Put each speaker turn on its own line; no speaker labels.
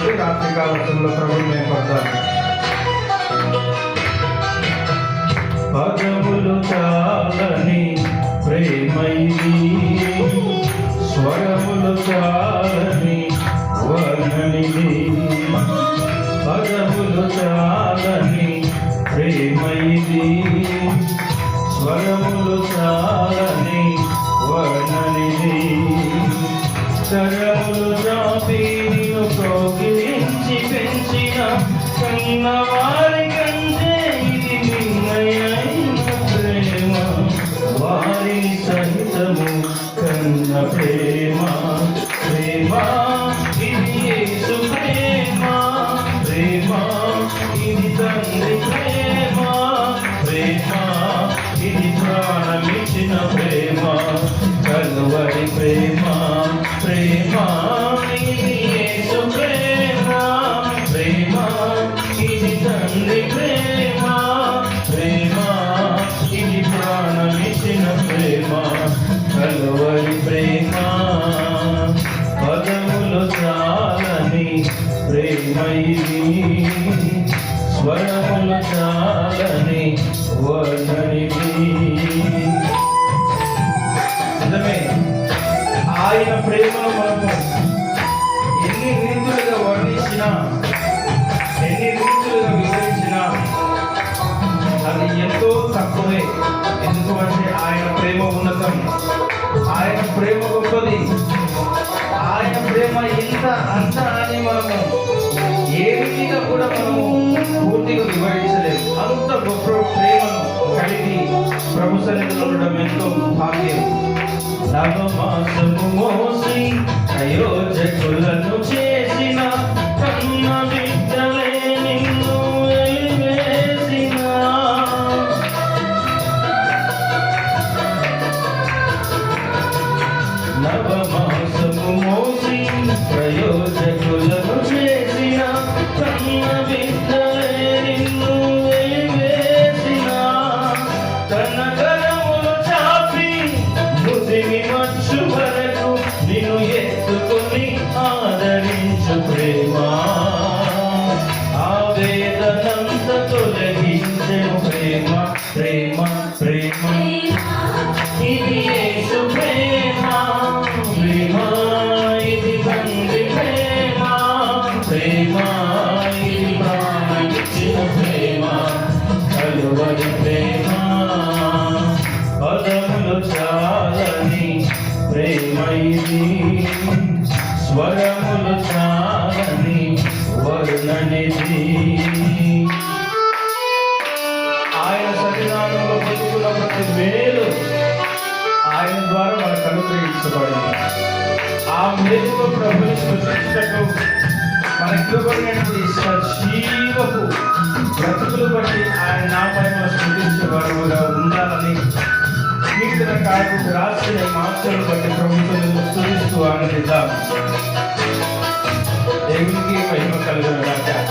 పాటలతోటి రాత్రి కాలంలో ప్రభువు మేపడతాం. పదములు చాలని ప్రేమైది, స్వరములు చాలని వర్ణనిది. పదములు చాలని ప్రేమైది, స్వరములు చాలని వర్ణనిది. తరములు చాపి నిన్ను కౌగిలించి పెంచిన కన్నవారి కంటే ఇది మిన్నయైన ప్రేమ. వారిని సహితము కన్న ప్రేమ. ప్రేమ ఇది యేసు ప్రేమ. ప్రేమ ఇది తండ్రి ప్రేమ. ప్రేమ ఇది ప్రాణమిచ్చిన ప్రేమ. కలువరి ప్రేమ. ప్రేమ ఇది యేసు ప్రేమ. ప్రేమ ఇది తండ్రి ప్రేమ. ప్రేమ ఇది ప్రాణమిచ్చిన ప్రేమ. కలువరి ప్రేమ. పదములు చాలని ప్రేమ ఇది, స్వరములు చాలని వర్ణనిది. నిజమే, ఆయన ప్రేమను మనము ఎన్ని రీతులుగా వర్ణించినా, ఎన్ని రీతులుగా వివరించినా అది ఎంతో తక్కువే. ఎందుకంటే ఆయన ప్రేమ ఉన్నతం, ఆయన ప్రేమ గొప్పది. ఆయన ప్రేమ ఇంత అంత అని మనము ఏ రీతిగా కూడా మనము పూర్తిగా వివరించలేము. అంత గొప్ప ప్రేమను కలిగి ప్రభు సన్నిధిలో ఉండడం ఎంతో భాగ్యం. నవమాసము మోసి అయోధ్యకులను చేసిన కన్న బిడ్డలే నిన్ను వెలివేసిన. నవమాసము మోసి ప్రయోజకులను చేసిన కన్న బిడ్డలే నిన్ను వెలివేసిన. తన కరములు చాపి ముదిమి వచ్చు వరకు నిన్ను ఎత్తుకొని ఆదరించు ప్రేమ. ఆవేదనంత తొలగించెను ప్రేమ. ప్రేమ ప్రేమ ఇది యేసు ప్రేమ. ప్రేమ ఇది తండ్రి ప్రేమ. ప్రేమ ఇది ప్రాణమిచ్చిన ప్రేమ. కలువరి ప్రేమ. పదములు చాలని ప్రేమ ఇది, స్వరములు చాలని వర్ణనిది. ఆయన సన్నిధానంలో పొందుకున్న ప్రతి మేలు ఆయన ద్వారా మనకు అనుగ్రహించబడింది. ఆ మేలుకు ప్రభుని స్తుతించుటకు మనకు ఇవ్వబడినటువంటి సజీవపు బ్రతుకులు బట్టి ఆయన నాపై మనం స్తుతించే వారుగా ఉండాలని కీర్తనకారుడు రాసిన మాటలను బట్టి ప్రభుత్వం స్తుతిస్తూ ఆనందిద్దాం. దేవునికి మహిమ కలుగును గాక.